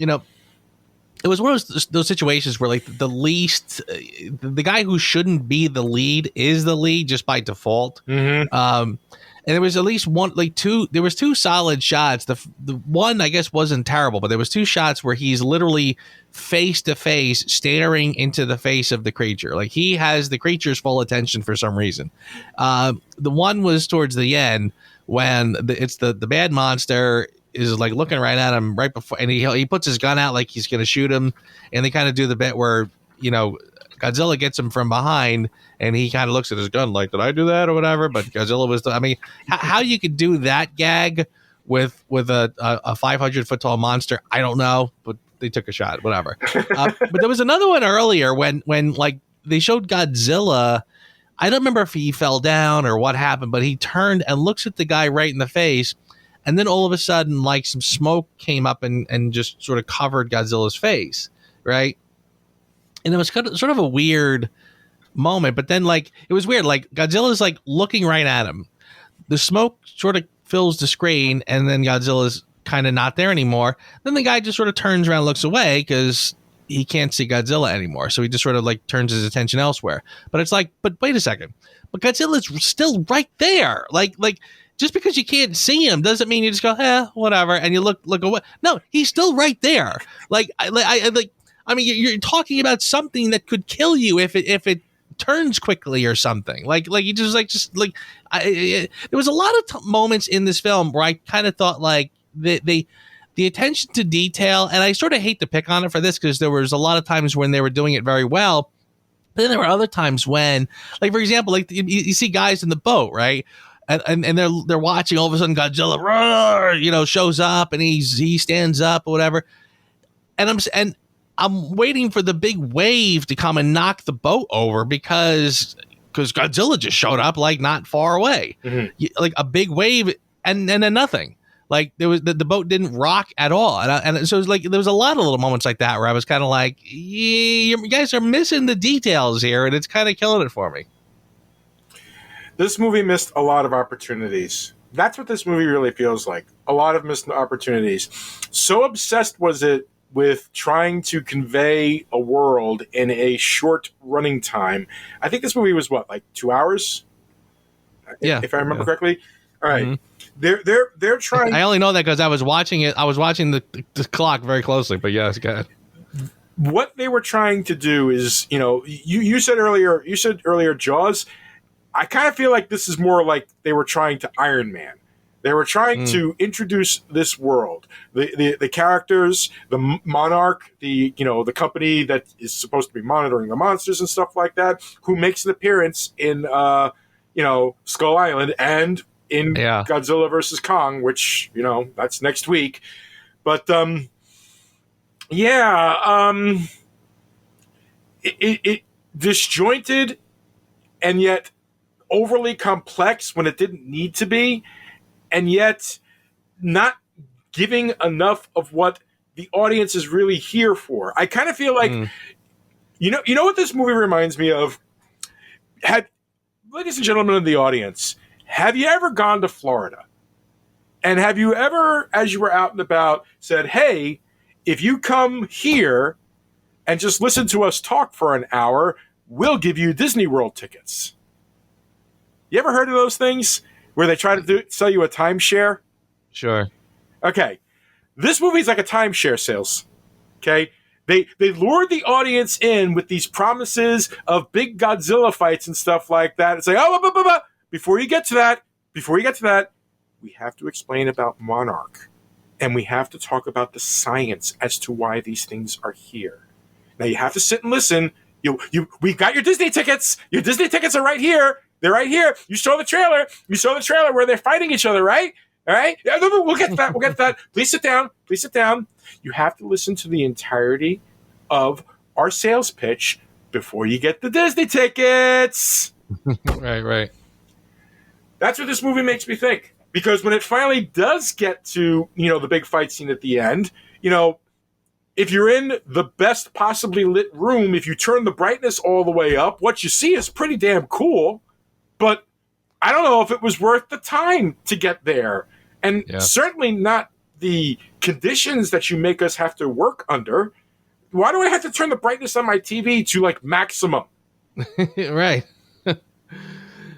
it was one of those situations where like the guy who shouldn't be the lead is the lead just by default. Mm-hmm. And there was at least one, like two. There was two solid shots. The one I guess wasn't terrible, but there was two shots where he's literally face to face, staring into the face of the creature. Like he has the creature's full attention for some reason. The one was towards the end when the bad monster is like looking right at him right before, and he puts his gun out like he's going to shoot him, and they kind of do the bit where Godzilla gets him from behind, and he kind of looks at his gun like, did I do that or whatever? But Godzilla was, I mean, how you could do that gag with a 500-foot tall monster, I don't know, but they took a shot, whatever. But there was another one earlier when like they showed Godzilla. I don't remember if he fell down or what happened, but he turned and looks at the guy right in the face. And then all of a sudden, like some smoke came up and just sort of covered Godzilla's face, right? And it was kind of, sort of a weird moment. But then, like, it was weird. Like, Godzilla's, like, looking right at him. The smoke sort of fills the screen, and then Godzilla's kind of not there anymore. Then the guy just sort of turns around and looks away because he can't see Godzilla anymore. So he just sort of, like, turns his attention elsewhere. But it's like, but wait a second. But Godzilla's still right there. Like just because you can't see him doesn't mean you just go, whatever, and you look away. No, he's still right there. I mean, you're talking about something that could kill you if it turns quickly or something. There was a lot of moments in this film where I kind of thought like the attention to detail, and I sort of hate to pick on it for this because there was a lot of times when they were doing it very well. But then there were other times when, like for example, like you see guys in the boat, right? And they're watching. All of a sudden, Godzilla, roar, shows up and he stands up or whatever. And I'm waiting for the big wave to come and knock the boat over because Godzilla just showed up like not far away, like a big wave and then nothing. Like there was the boat didn't rock at all, and so it was like there was a lot of little moments like that where I was kind of like, you guys are missing the details here, and it's kind of killing it for me. This movie missed a lot of opportunities. That's what this movie really feels like. A lot of missed opportunities. So obsessed was it with trying to convey a world in a short running time. I think this movie was like 2 hours? Yeah. If I remember correctly. All right. Mm-hmm. They're trying. I only know that because I was watching it. I was watching the clock very closely, but yes, go ahead. What they were trying to do is, you said earlier Jaws. I kind of feel like this is more like they were trying to Iron Man. They were trying to introduce this world, the characters, the monarch, the company that is supposed to be monitoring the monsters and stuff like that, who makes an appearance in Skull Island and in Godzilla versus Kong, which that's next week. But it disjointed and yet overly complex when it didn't need to be, and yet not giving enough of what the audience is really here for. I kind of feel like, you know what this movie reminds me of? Ladies and gentlemen of the audience, have you ever gone to Florida? And have you ever, as you were out and about, said, hey, if you come here and just listen to us talk for an hour, we'll give you Disney World tickets? You ever heard of those things where they try to sell you a timeshare? Sure. Okay. This movie's like a timeshare sales. Okay. They lured the audience in with these promises of big Godzilla fights and stuff like that. It's like, before you get to that, we have to explain about Monarch. And we have to talk about the science as to why these things are here. Now you have to sit and listen. We've got your Disney tickets. Your Disney tickets are right here. They're right here. You saw the trailer. Where they're fighting each other, right? All right? We'll get to that. Please sit down. You have to listen to the entirety of our sales pitch before you get the Disney tickets. Right. That's what this movie makes me think. Because when it finally does get to, the big fight scene at the end, if you're in the best possibly lit room, if you turn the brightness all the way up, what you see is pretty damn cool. But I don't know if it was worth the time to get there. And certainly not the conditions that you make us have to work under. Why do I have to turn the brightness on my TV to like maximum? Right.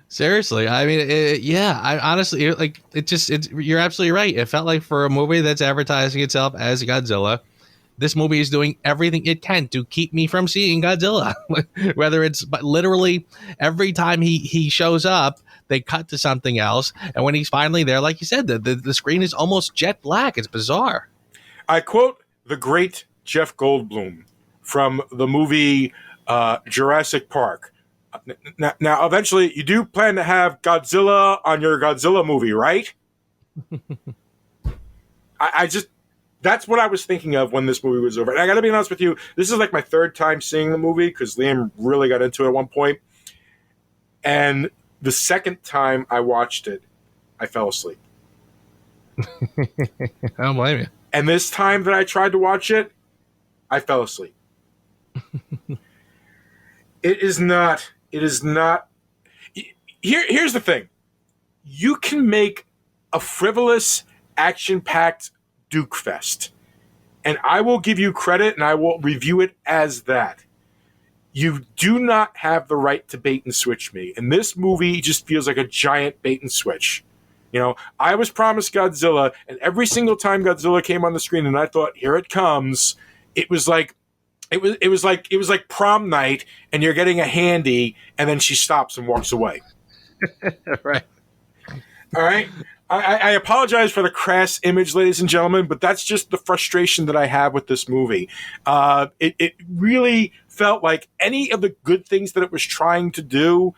Seriously, I mean, yeah. I honestly like it. You're absolutely right. It felt like for a movie that's advertising itself as Godzilla, this movie is doing everything it can to keep me from seeing Godzilla. Whether it's but literally every time he shows up, they cut to something else, and when he's finally there, like you said, the screen is almost jet black. It's bizarre. I quote the great Jeff Goldblum from the movie Jurassic Park. Now, eventually, you do plan to have Godzilla on your Godzilla movie, right? I just, that's what I was thinking of when this movie was over. And I got to be honest with you, this is like my third time seeing the movie because Liam really got into it at one point. And the second time I watched it, I fell asleep. I don't blame you. And this time that I tried to watch it, I fell asleep. It is not. Here's the thing. You can make a frivolous, action-packed Duke Fest. And I will give you credit and I will review it as that. You do not have the right to bait and switch me. And this movie just feels like a giant bait and switch. You know, I was promised Godzilla, and every single time Godzilla came on the screen and I thought, here it comes, it was like prom night and you're getting a handy and then she stops and walks away. Right. All right. I apologize for the crass image, ladies and gentlemen, but that's just the frustration that I have with this movie. It really felt like any of the good things that it was trying to do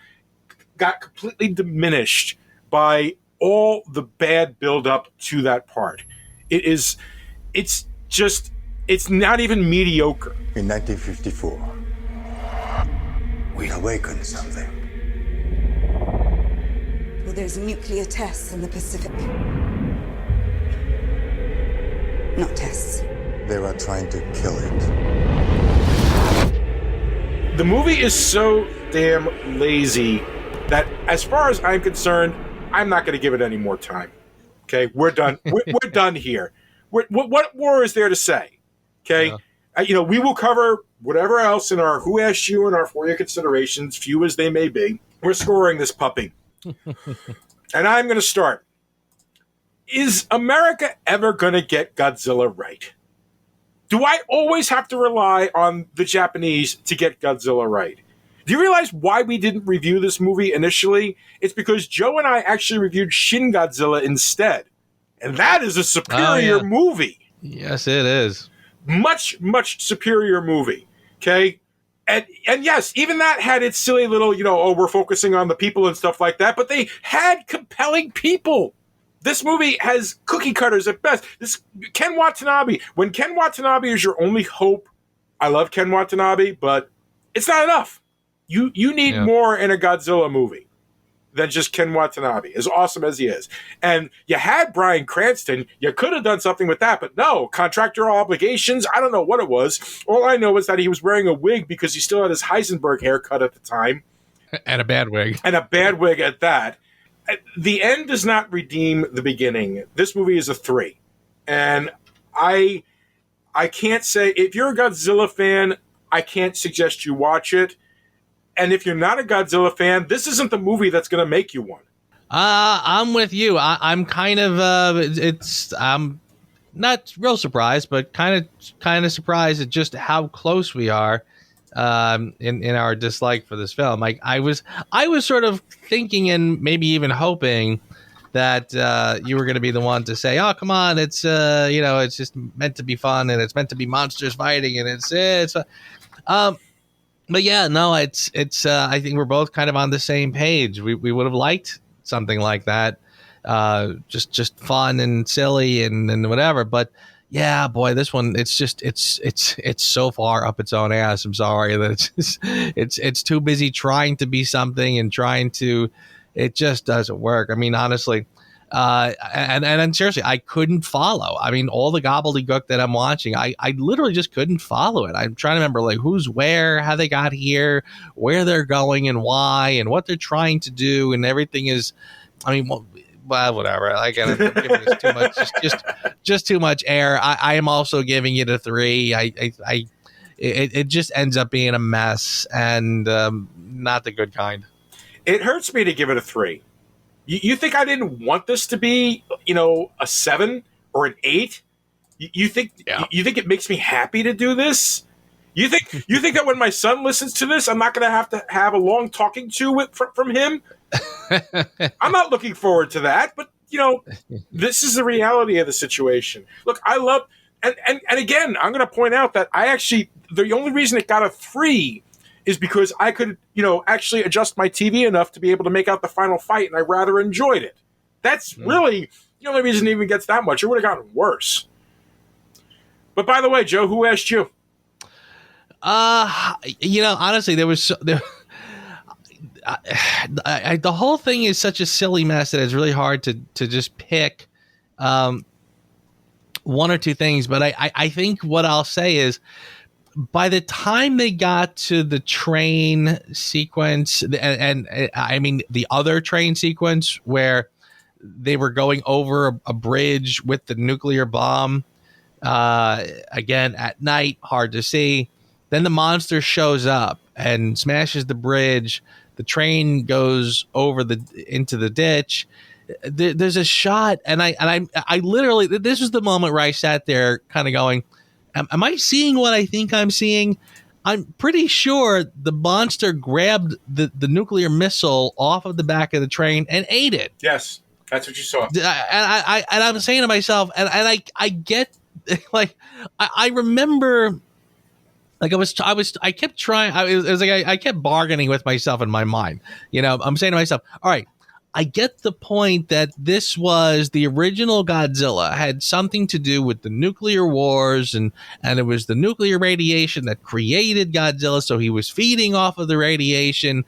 got completely diminished by all the bad build-up to that part. It's not even mediocre. In 1954, we awakened something. Well, there's nuclear tests in the Pacific. Not tests. They were trying to kill it. The movie is so damn lazy that, as far as I'm concerned, I'm not going to give it any more time. Okay, we're done. We're done here. What more is there to say? Okay, yeah. We will cover whatever else in our Who Asked You and our For Your Considerations, few as they may be. We're scoring this puppy. And I'm going to start. Is America ever going to get Godzilla right? Do I always have to rely on the Japanese to get Godzilla right? Do you realize why we didn't review this movie initially? It's because Joe and I actually reviewed Shin Godzilla instead. And that is a superior movie. Yes, it is. Much, much superior movie. Okay? And yes, even that had its silly little, we're focusing on the people and stuff like that, but they had compelling people. This movie has cookie cutters at best. This Ken Watanabe. When Ken Watanabe is your only hope, I love Ken Watanabe, but it's not enough. You need more in a Godzilla movie than just Ken Watanabe, as awesome as he is. And you had Bryan Cranston. You could have done something with that, but no. Contractual obligations, I don't know what it was. All I know is that he was wearing a wig because he still had his Heisenberg haircut at the time. And a bad wig. And a bad wig at that. The end does not redeem the beginning. This movie is a 3. And I can't say, if you're a Godzilla fan, I can't suggest you watch it. And if you're not a Godzilla fan, this isn't the movie that's going to make you one. I'm with you. I'm kind of I'm not real surprised, but kind of surprised at just how close we are in our dislike for this film. Like I was sort of thinking and maybe even hoping that you were going to be the one to say, "Oh, come on, it's it's just meant to be fun and it's meant to be monsters fighting and it's." But yeah, no, it's. I think we're both kind of on the same page. We would have liked something like that, just fun and silly and whatever. But yeah, boy, this one, it's so far up its own ass. I'm sorry that it's too busy trying to be something and trying to. It just doesn't work. I mean, honestly. And seriously, I couldn't follow. I mean, all the gobbledygook that I'm watching, I literally just couldn't follow it. I'm trying to remember like who's where, how they got here, where they're going and why, and what they're trying to do, and everything is. I mean, well, whatever. I'm giving this too much, just too much air. I am also giving it a 3. It just ends up being a mess and not the good kind. It hurts me to give it a 3. You think I didn't want this to be, a 7 or an 8? You think it makes me happy to do this? You think that when my son listens to this, I'm not going to have a long talking to from him? I'm not looking forward to that, but this is the reality of the situation. Look, I love, and again, I'm going to point out that the only reason it got a 3 is because I could, actually adjust my TV enough to be able to make out the final fight, and I rather enjoyed it. That's really the only reason it even gets that much. It would have gotten worse. But by the way, Joe, who asked you? Honestly, the whole thing is such a silly mess that it's really hard to just pick one or two things. But I think what I'll say is, by the time they got to the train sequence, and I mean the other train sequence where they were going over a bridge with the nuclear bomb, again at night, hard to see. Then the monster shows up and smashes the bridge. The train goes into the ditch. There's a shot, and I literally, this was the moment where I sat there kind of going, am I seeing what I think I'm seeing? I'm pretty sure the monster grabbed the nuclear missile off of the back of the train and ate it. Yes, that's what you saw. And I'm saying to myself, and I get, like, I remember, like I kept trying. It was like I kept bargaining with myself in my mind. I'm saying to myself, all right, I get the point that this was the original Godzilla, had something to do with the nuclear wars, and it was the nuclear radiation that created Godzilla, so he was feeding off of the radiation.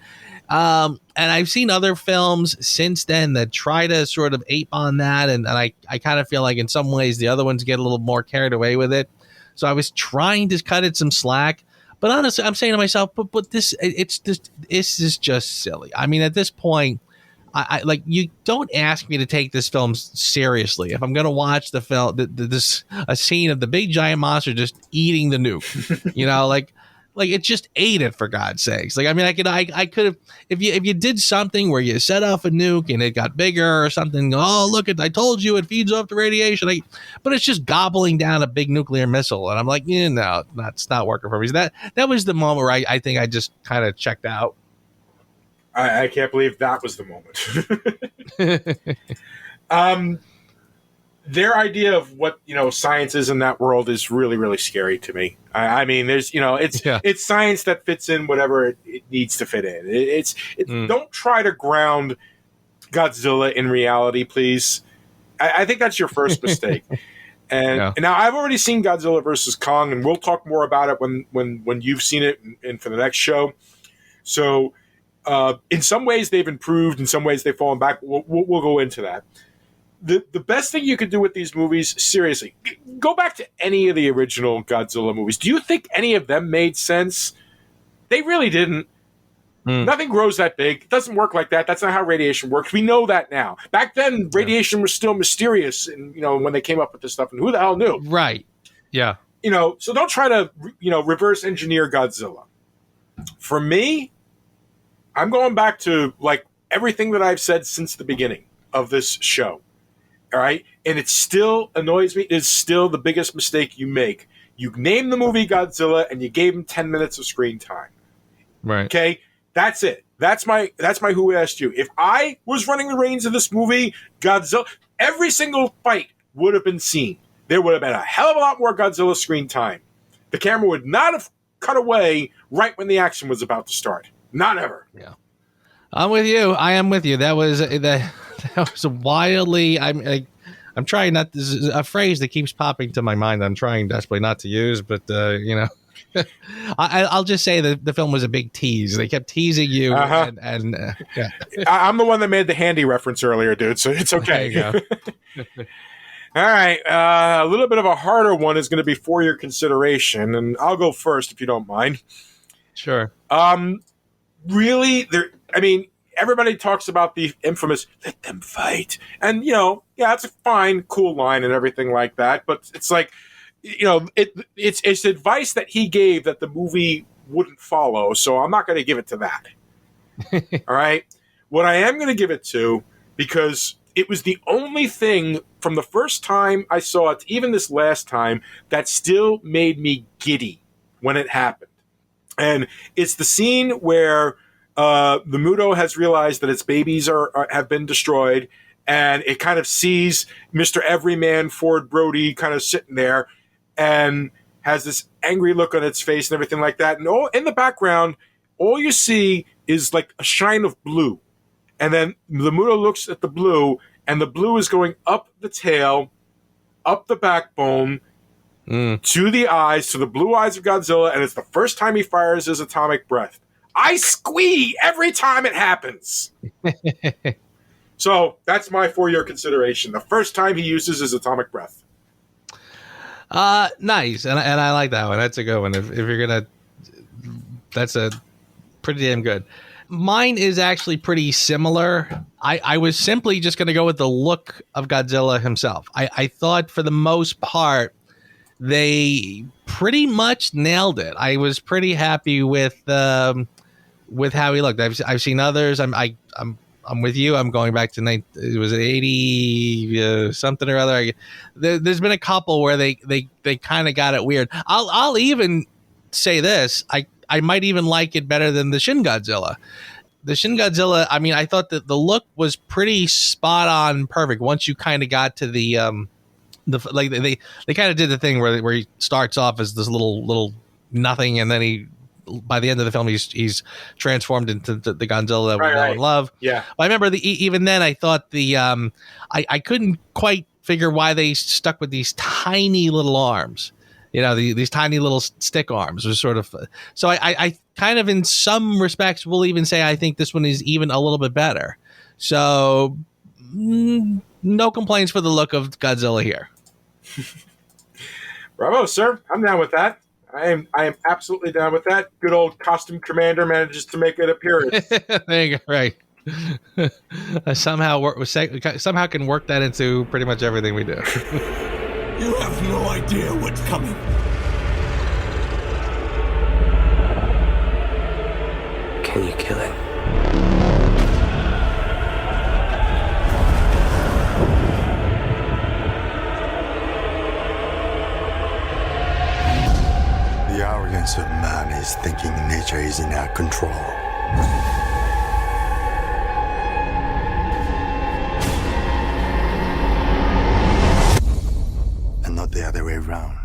And I've seen other films since then that try to sort of ape on that, and I kind of feel like in some ways the other ones get a little more carried away with it. So I was trying to cut it some slack. But honestly, I'm saying to myself, but this is just silly. I mean, at this point, I like, you don't ask me to take this film seriously if I'm going to watch the film. A scene of the big giant monster just eating the nuke, like it just ate it, for God's sakes. Like, I mean, I could have, if you did something where you set off a nuke and it got bigger or something. Oh, look, I told you it feeds off the radiation. But it's just gobbling down a big nuclear missile, and I'm like, no, that's not working for me. So that was the moment where I think I just kind of checked out. I can't believe that was the moment. Their idea of what science is in that world is really, really scary to me. I mean, there's it's science that fits in whatever it needs to fit in. Don't try to ground Godzilla in reality, please. I think that's your first mistake. And now I've already seen Godzilla versus Kong, and we'll talk more about it when you've seen it and for the next show. So in some ways they've improved, in some ways they've fallen back. We'll go into that. The best thing you could do with these movies, seriously, go back to any of the original Godzilla movies. Do you think any of them made sense? They really didn't. Nothing grows that big. It doesn't work like that. That's not how radiation works. We know that now. Back then, radiation was still mysterious, and when they came up with this stuff, and who the hell knew? Right. Yeah. So don't try to reverse engineer Godzilla. For me, I'm going back to like everything that I've said since the beginning of this show. All right. And it still annoys me. It's still the biggest mistake you make. You name the movie Godzilla and you gave him 10 minutes of screen time. Right. Okay. That's it. That's my Who Asked You. If I was running the reins of this movie, Godzilla, every single fight would have been seen. There would have been a hell of a lot more Godzilla screen time. The camera would not have cut away right when the action was about to start. Not ever. Yeah. I'm with you. I am with you. That was wildly. I'm trying not. This is a phrase that keeps popping to my mind. I'm trying desperately not to use, but I'll just say that the film was a big tease. They kept teasing you, and yeah. I'm the one that made the handy reference earlier, dude. So it's okay. There you go. All right, a little bit of a harder one is going to be for your consideration, and I'll go first if you don't mind. Sure. Really, everybody talks about the infamous "let them fight," and it's a fine, cool line and everything like that. But it's like, it's advice that he gave that the movie wouldn't follow. So I'm not going to give it to that. All right. What I am going to give it to, because it was the only thing from the first time I saw it, even this last time, that still made me giddy when it happened. And it's the scene where the Muto has realized that its babies have been destroyed, and it kind of sees Mr. Everyman Ford Brody kind of sitting there and has this angry look on its face and everything like that. And in the background, all you see is like a shine of blue. And then the Muto looks at the blue, and the blue is going up the tail, up the backbone, to the eyes, to the blue eyes of Godzilla, and it's the first time he fires his atomic breath. I squee every time it happens. So that's my for your consideration. The first time he uses his atomic breath. Nice, and I like that one. That's a good one. If you're gonna, that's a pretty damn good. Mine is actually pretty similar. I was simply just going to go with the look of Godzilla himself. I thought for the most part they pretty much nailed it. I was pretty happy with how he looked. I've seen others. I'm with you. I'm going back to it was 80 something or other. There's been a couple where they kind of got it weird. I'll even say this. I might even like it better than the Shin Godzilla. The Shin Godzilla, I mean, I thought that the look was pretty spot on perfect once you kind of got to the like they kind of did the thing where he starts off as this little nothing, and then by the end of the film he's transformed into the Godzilla that we know and love. Yeah. I remember even then I thought I couldn't quite figure why they stuck with these tiny little arms. You know, these tiny little stick arms was sort of, so I kind of in some respects will even say I think this one is even a little bit better. So no complaints for the look of Godzilla here. Bravo, sir. I'm down with that. I am absolutely down with that. Good old costume commander manages to make an appearance. There you go. Right. Somehow can work that into pretty much everything we do. You have no idea what's coming. Can you kill it? The arrogance of man is thinking nature is in our control. And not the other way around.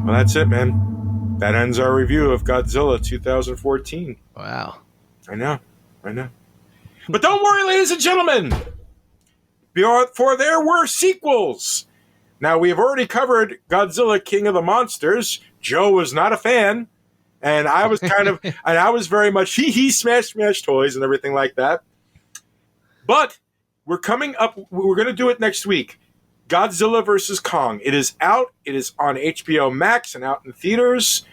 Well, that's it, man. That ends our review of Godzilla 2014. Wow. I know. But don't worry, ladies and gentlemen. For there were sequels. Now, we have already covered Godzilla King of the Monsters. Joe was not a fan. And I was and I was very much smash toys and everything like that. But we're coming up. We're going to do it next week. Godzilla vs. Kong. It is out. It is on HBO Max and out in theaters.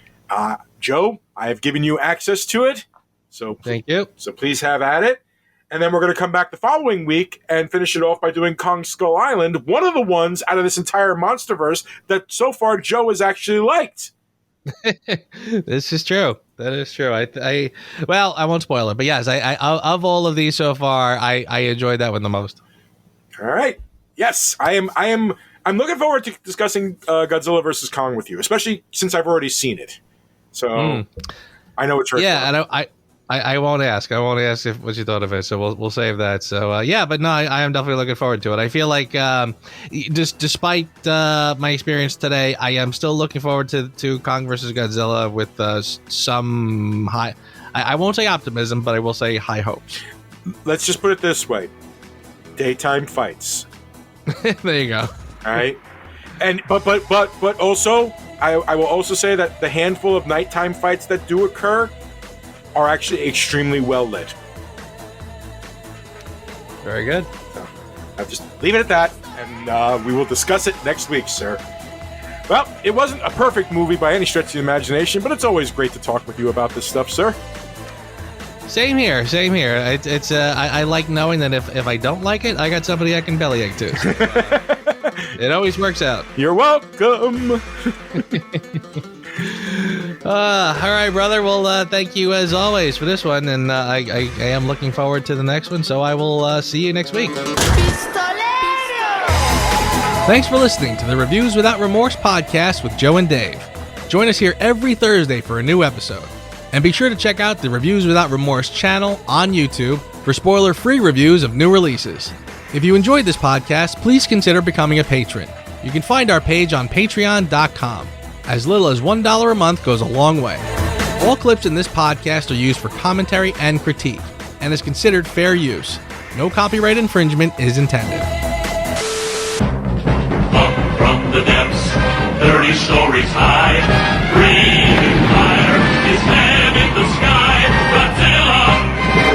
Joe, I have given you access to it. So thank you. So please have at it. And then we're going to come back the following week and finish it off by doing Kong Skull Island, one of the ones out of this entire Monsterverse that so far Joe has actually liked. This is true. That is true. I won't spoil it, but yes, I of all of these so far, I enjoyed that one the most. All right. Yes, I'm looking forward to discussing Godzilla vs. Kong with you, especially since I've already seen it. So I know what you're. Yeah, I won't ask. I won't ask what you thought of it. So we'll save that. So but no, I am definitely looking forward to it. I feel like just despite my experience today, I am still looking forward to Kong versus Godzilla with some high. I won't say optimism, but I will say high hopes. Let's just put it this way: daytime fights. There you go. All right, and but also, I will also say that the handful of nighttime fights that do occur are actually extremely well lit. Very good. So I'll just leave it at that, and we will discuss it next week, sir. Well, it wasn't a perfect movie by any stretch of the imagination, but it's always great to talk with you about this stuff, sir. Same here. It's I like knowing that if I don't like it, I got somebody I can bellyache to. It always works out. You're welcome. All right, brother. Well, thank you as always for this one, and I am looking forward to the next one. So I will see you next week. Thanks for listening to the Reviews Without Remorse podcast with Joe and Dave. Join us here every Thursday for a new episode. And be sure to check out the Reviews Without Remorse channel on YouTube for spoiler-free reviews of new releases. If you enjoyed this podcast, please consider becoming a patron. You can find our page on patreon.com. As little as $1 a month goes a long way. All clips in this podcast are used for commentary and critique, and is considered fair use. No copyright infringement is intended. Up from the depths, 30 stories high, breathing fire, his head in the sky. Godzilla,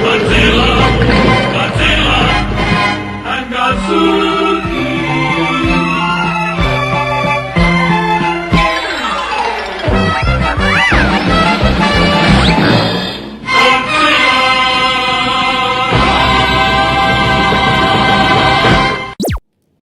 Godzilla, Godzilla, and Godzilla.